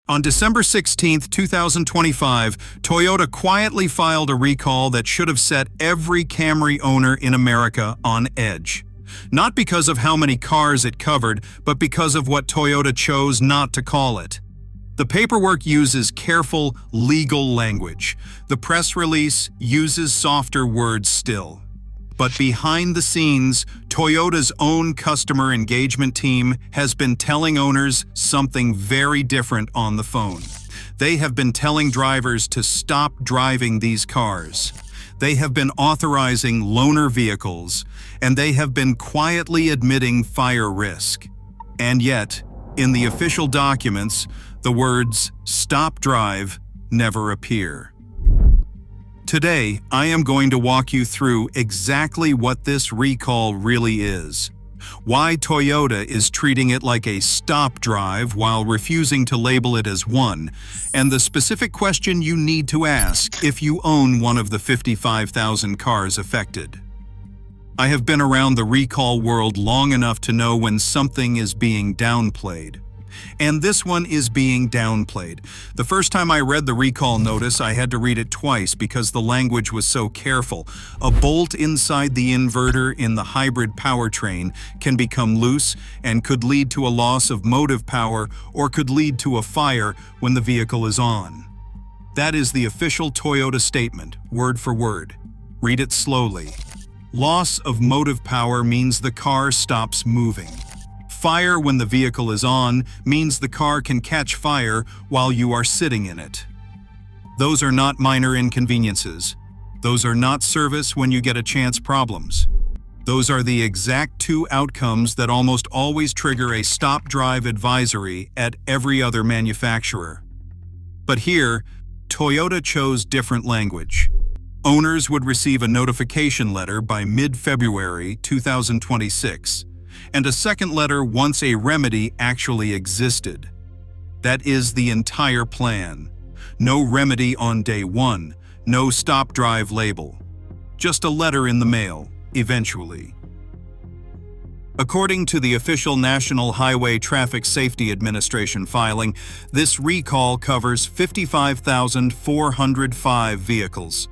On December 16, 2025, Toyota quietly filed a recall that should have set every Camry owner in America on edge. Not because of how many cars it covered, but because of what Toyota chose not to call it. The paperwork uses careful, legal language. The press release uses softer words still. But behind the scenes, Toyota's own customer engagement team has been telling owners something very different on the phone. They have been telling drivers to stop driving these cars. They have been authorizing loaner vehicles, and they have been quietly admitting fire risk. And yet, in the official documents, the words "stop drive" never appear. Today, I am going to walk you through exactly what this recall really is, why Toyota is treating it like a stop drive while refusing to label it as one, and the specific question you need to ask if you own one of the 55,000 cars affected. I have been around the recall world long enough to know when something is being downplayed. And this one is being downplayed. The first time I read the recall notice, I had to read it twice because the language was so careful. A bolt inside the inverter in the hybrid powertrain can become loose and could lead to a loss of motive power or could lead to a fire when the vehicle is on. That is the official Toyota statement, word for word. Read it slowly. Loss of motive power means the car stops moving. Fire when the vehicle is on means the car can catch fire while you are sitting in it. Those are not minor inconveniences. Those are not service when you get a chance problems. Those are the exact two outcomes that almost always trigger a stop drive advisory at every other manufacturer. But here, Toyota chose different language. Owners would receive a notification letter by mid-February 2026. And a second letter once a remedy actually existed. That is the entire plan. No remedy on day one, no stop drive label. Just a letter in the mail, eventually. According to the official National Highway Traffic Safety Administration filing, this recall covers 55,405 vehicles.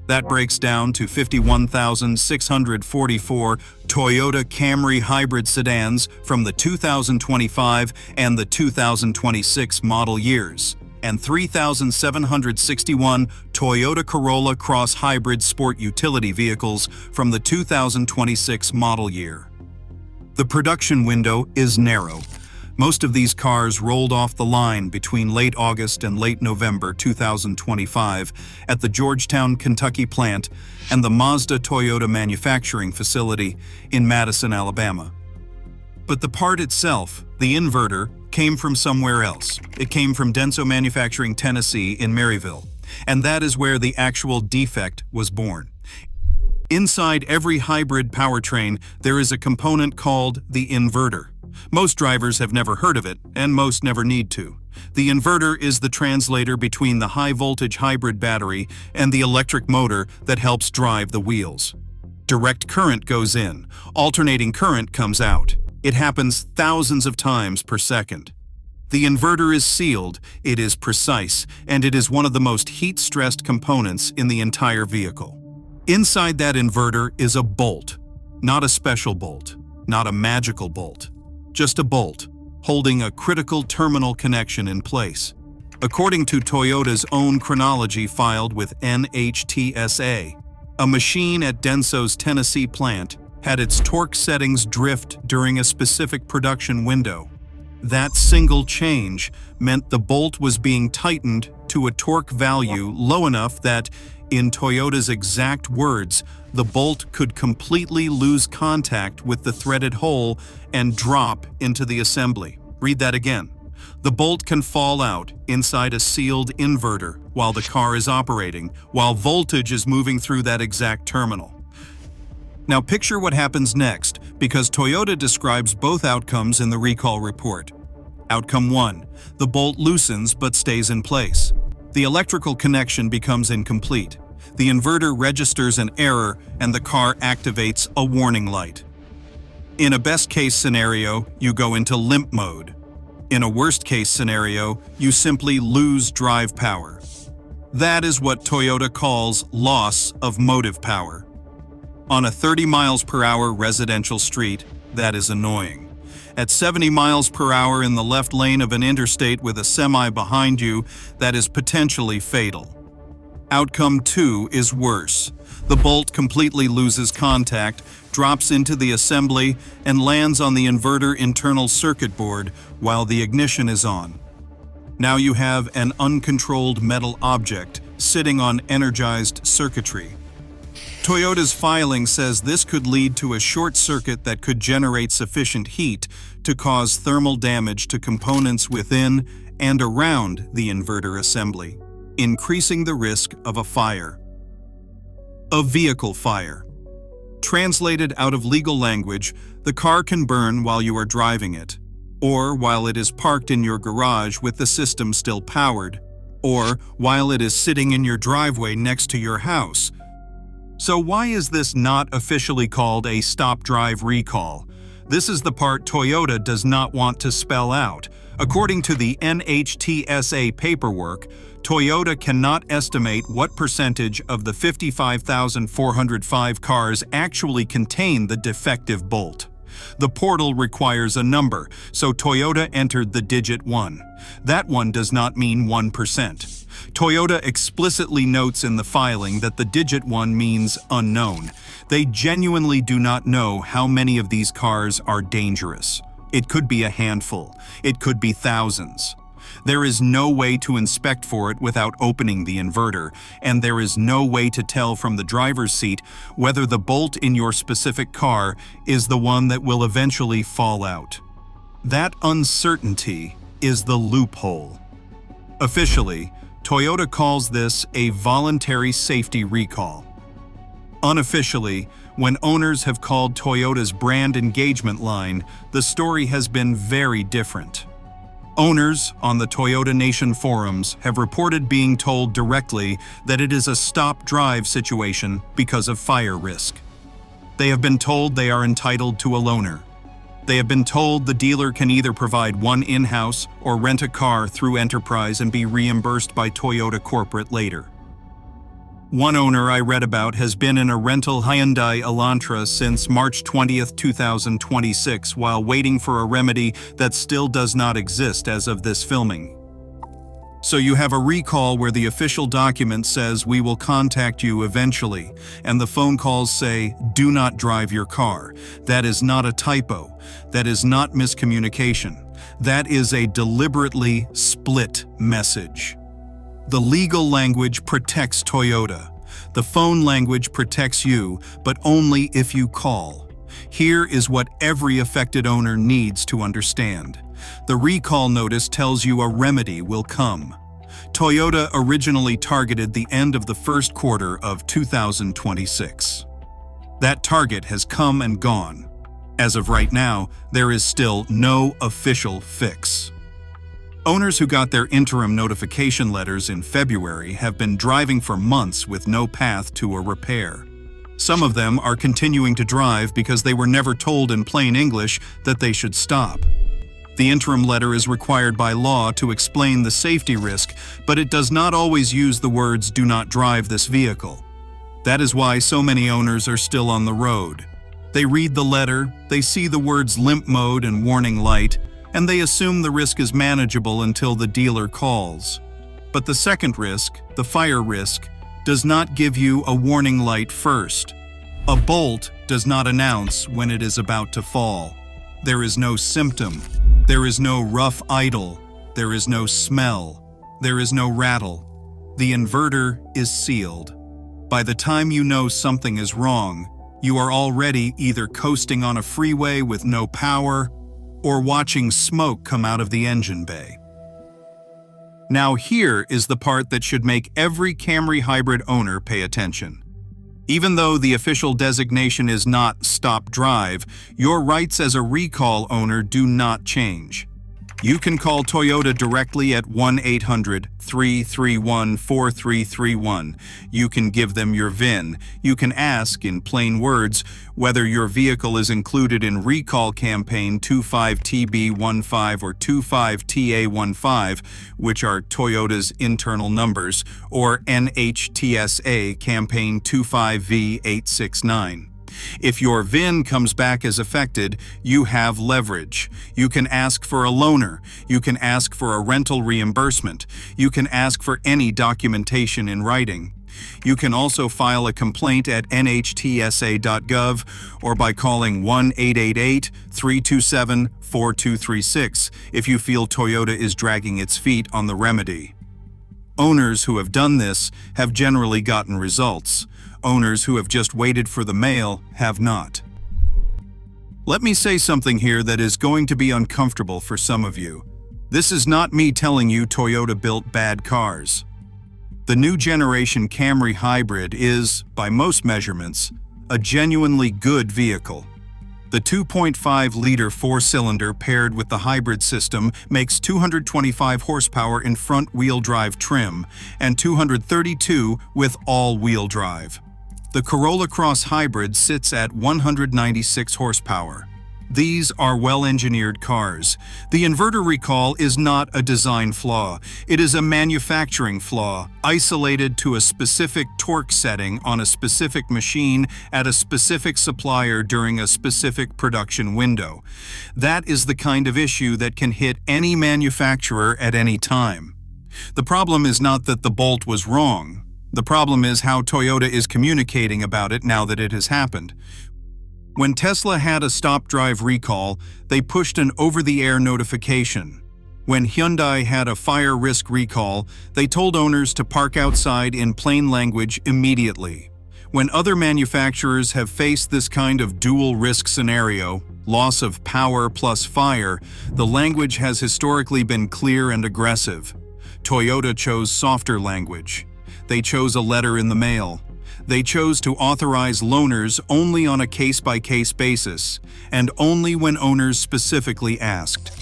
That breaks down to 51,644 Toyota Camry hybrid sedans from the 2025 and the 2026 model years, and 3,761 Toyota Corolla Cross hybrid sport utility vehicles from the 2026 model year. The production window is narrow. Most of these cars rolled off the line between late August and late November 2025 at the Georgetown, Kentucky plant and the Mazda Toyota manufacturing facility in Madison, Alabama. But the part itself, the inverter, came from somewhere else. It came from Denso Manufacturing, Tennessee in Maryville, and that is where the actual defect was born. Inside every hybrid powertrain, there is a component called the inverter. Most drivers have never heard of it, and most never need to. The inverter is the translator between the high-voltage hybrid battery and the electric motor that helps drive the wheels. Direct current goes in, alternating current comes out. It happens thousands of times per second. The inverter is sealed, it is precise, and it is one of the most heat-stressed components in the entire vehicle. Inside that inverter is a bolt, not a special bolt, not a magical bolt. Just a bolt, holding a critical terminal connection in place. According to Toyota's own chronology filed with NHTSA, a machine at Denso's Tennessee plant had its torque settings drift during a specific production window. That single change meant the bolt was being tightened to a torque value low enough that, in Toyota's exact words, the bolt could completely lose contact with the threaded hole and drop into the assembly. Read that again. The bolt can fall out inside a sealed inverter while the car is operating, while voltage is moving through that exact terminal. Now picture what happens next, because Toyota describes both outcomes in the recall report. Outcome 1. The bolt loosens but stays in place. The electrical connection becomes incomplete. The inverter registers an error and the car activates a warning light. In a best-case scenario, you go into limp mode. In a worst-case scenario, you simply lose drive power. That is what Toyota calls loss of motive power. On a 30 miles per hour residential street, that is annoying. At 70 miles per hour in the left lane of an interstate with a semi behind you, that is potentially fatal. Outcome 2 is worse. The bolt completely loses contact, drops into the assembly, and lands on the inverter internal circuit board while the ignition is on. Now you have an uncontrolled metal object sitting on energized circuitry. Toyota's filing says this could lead to a short circuit that could generate sufficient heat to cause thermal damage to components within and around the inverter assembly, increasing the risk of a fire. A vehicle fire. Translated out of legal language, the car can burn while you are driving it, or while it is parked in your garage with the system still powered, or while it is sitting in your driveway next to your house. So why is this not officially called a stop-drive recall? This is the part Toyota does not want to spell out. According to the NHTSA paperwork, Toyota cannot estimate what percentage of the 55,405 cars actually contain the defective bolt. The portal requires a number, so Toyota entered the digit 1. That one does not mean 1%. Toyota explicitly notes in the filing that the digit 1 means unknown. They genuinely do not know how many of these cars are dangerous. It could be a handful. It could be thousands. There is no way to inspect for it without opening the inverter, and there is no way to tell from the driver's seat whether the bolt in your specific car is the one that will eventually fall out. That uncertainty is the loophole. Officially, Toyota calls this a voluntary safety recall. Unofficially, when owners have called Toyota's brand engagement line, the story has been very different. Owners on the Toyota Nation forums have reported being told directly that it is a stop-drive situation because of fire risk. They have been told they are entitled to a loaner. They have been told the dealer can either provide one in-house or rent a car through Enterprise and be reimbursed by Toyota corporate later. One owner I read about has been in a rental Hyundai Elantra since March 20th, 2026 while waiting for a remedy that still does not exist as of this filming. So you have a recall where the official document says we will contact you eventually, and the phone calls say, do not drive your car. That is not a typo. That is not miscommunication. That is a deliberately split message. The legal language protects Toyota. The phone language protects you, but only if you call. Here is what every affected owner needs to understand. The recall notice tells you a remedy will come. Toyota originally targeted the end of the first quarter of 2026. That target has come and gone. As of right now, there is still no official fix. Owners who got their interim notification letters in February have been driving for months with no path to a repair. Some of them are continuing to drive because they were never told in plain English that they should stop. The interim letter is required by law to explain the safety risk, but it does not always use the words "do not drive this vehicle." That is why so many owners are still on the road. They read the letter, they see the words limp mode and warning light, and they assume the risk is manageable until the dealer calls. But the second risk, the fire risk, does not give you a warning light first. A bolt does not announce when it is about to fall. There is no symptom. There is no rough idle. There is no smell. There is no rattle. The inverter is sealed. By the time you know something is wrong, you are already either coasting on a freeway with no power or watching smoke come out of the engine bay. Now here is the part that should make every Camry hybrid owner pay attention. Even though the official designation is not stop drive, your rights as a recall owner do not change. You can call Toyota directly at 1-800-331-4331. You can give them your VIN. You can ask, in plain words, whether your vehicle is included in recall campaign 25TB15 or 25TA15, which are Toyota's internal numbers, or NHTSA campaign 25V869. If your VIN comes back as affected, you have leverage. You can ask for a loaner. You can ask for a rental reimbursement. You can ask for any documentation in writing. You can also file a complaint at nhtsa.gov or by calling 1-888-327-4236 if you feel Toyota is dragging its feet on the remedy. Owners who have done this have generally gotten results. Owners who have just waited for the mail have not. Let me say something here that is going to be uncomfortable for some of you. This is not me telling you Toyota built bad cars. The new generation Camry hybrid is, by most measurements, a genuinely good vehicle. The 2.5-liter four-cylinder paired with the hybrid system makes 225 horsepower in front-wheel drive trim and 232 with all-wheel drive. The Corolla Cross Hybrid sits at 196 horsepower. These are well-engineered cars. The inverter recall is not a design flaw. It is a manufacturing flaw, isolated to a specific torque setting on a specific machine at a specific supplier during a specific production window. That is the kind of issue that can hit any manufacturer at any time. The problem is not that the bolt was wrong. The problem is how Toyota is communicating about it now that it has happened. When Tesla had a stop-drive recall, they pushed an over-the-air notification. When Hyundai had a fire risk recall, they told owners to park outside in plain language immediately. When other manufacturers have faced this kind of dual risk scenario, loss of power plus fire, the language has historically been clear and aggressive. Toyota chose softer language. They chose a letter in the mail. They chose to authorize loaners only on a case-by-case basis, and only when owners specifically asked.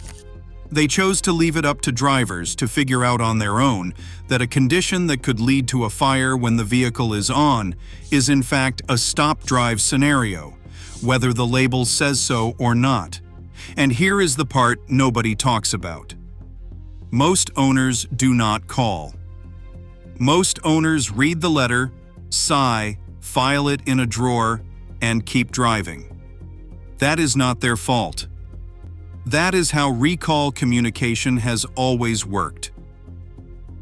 They chose to leave it up to drivers to figure out on their own that a condition that could lead to a fire when the vehicle is on is in fact a stop-drive scenario, whether the label says so or not. And here is the part nobody talks about. Most owners do not call. Most owners read the letter, sigh, file it in a drawer, and keep driving. That is not their fault. That is how recall communication has always worked.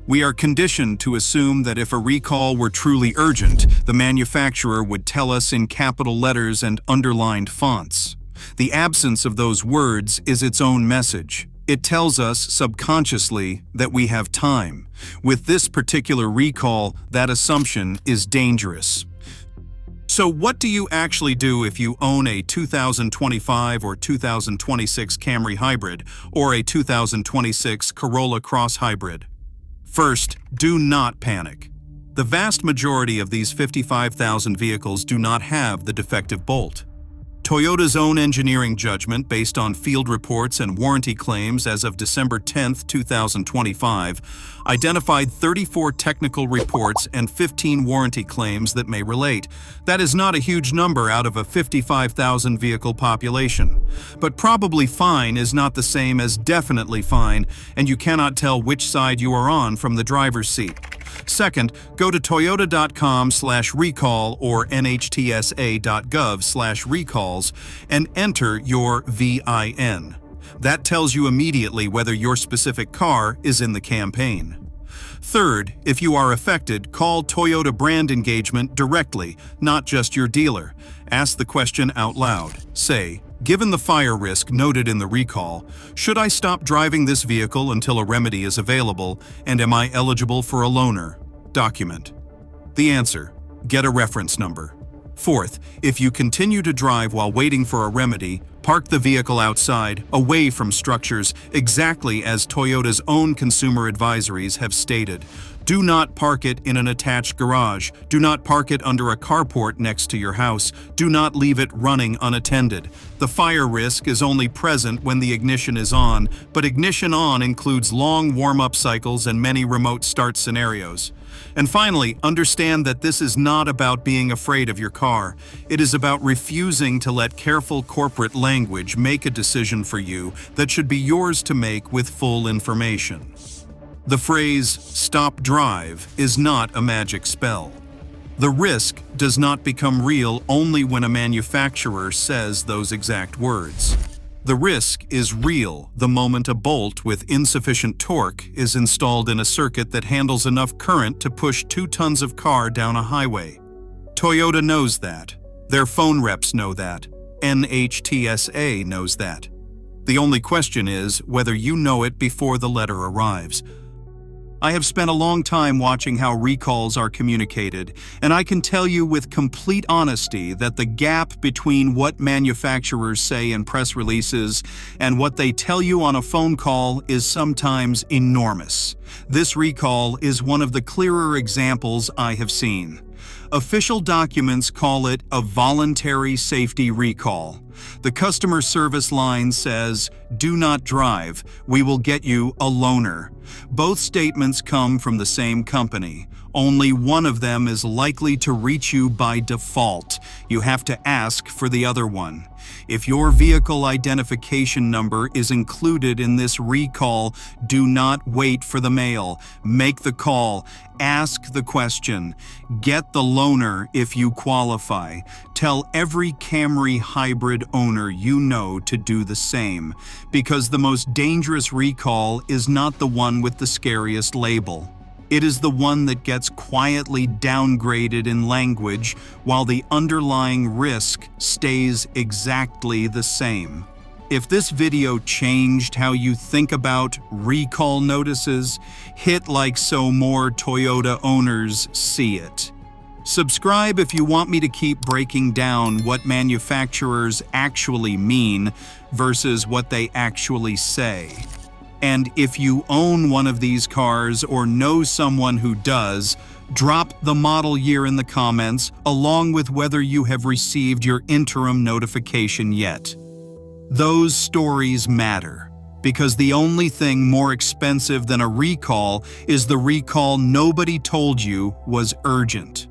We are conditioned to assume that if a recall were truly urgent, the manufacturer would tell us in capital letters and underlined fonts. The absence of those words is its own message. It tells us subconsciously that we have time. With this particular recall, that assumption is dangerous. So what do you actually do if you own a 2025 or 2026 Camry Hybrid or a 2026 Corolla Cross Hybrid? First, do not panic. The vast majority of these 55,000 vehicles do not have the defective bolt. Toyota's own engineering judgment, based on field reports and warranty claims as of December 10, 2025, identified 34 technical reports and 15 warranty claims that may relate. That is not a huge number out of a 55,000 vehicle population. But probably fine is not the same as definitely fine, and you cannot tell which side you are on from the driver's seat. Second, go to toyota.com/recall or nhtsa.gov/recalls and enter your VIN. That tells you immediately whether your specific car is in the campaign. Third, if you are affected, call Toyota Brand Engagement directly, not just your dealer. Ask the question out loud. Say, given the fire risk noted in the recall, should I stop driving this vehicle until a remedy is available, and am I eligible for a loaner? Document. The answer: get a reference number. Fourth, if you continue to drive while waiting for a remedy, Park the vehicle outside, away from structures, exactly as Toyota's own consumer advisories have stated. Do not park it in an attached garage. Do not park it under a carport next to your house. Do not leave it running unattended. The fire risk is only present when the ignition is on, but ignition on includes long warm-up cycles and many remote start scenarios. And finally, understand that this is not about being afraid of your car. It is about refusing to let careful corporate language make a decision for you that should be yours to make with full information. The phrase, "stop drive," is not a magic spell. The risk does not become real only when a manufacturer says those exact words. The risk is real the moment a bolt with insufficient torque is installed in a circuit that handles enough current to push 2 tons of car down a highway. Toyota knows that. Their phone reps know that. NHTSA knows that. The only question is whether you know it before the letter arrives. I have spent a long time watching how recalls are communicated, and I can tell you with complete honesty that the gap between what manufacturers say in press releases and what they tell you on a phone call is sometimes enormous. This recall is one of the clearer examples I have seen. Official documents call it a voluntary safety recall. The customer service line says, "Do not drive, we will get you a loaner." Both statements come from the same company. Only one of them is likely to reach you by default. You have to ask for the other one. If your vehicle identification number is included in this recall, do not wait for the mail. Make the call. Ask the question. Get the loaner if you qualify. Tell every Camry hybrid owner you know to do the same, because the most dangerous recall is not the one with the scariest label. It is the one that gets quietly downgraded in language while the underlying risk stays exactly the same. If this video changed how you think about recall notices, hit like so more Toyota owners see it. Subscribe if you want me to keep breaking down what manufacturers actually mean versus what they actually say. And if you own one of these cars or know someone who does, drop the model year in the comments along with whether you have received your interim notification yet. Those stories matter, because the only thing more expensive than a recall is the recall nobody told you was urgent.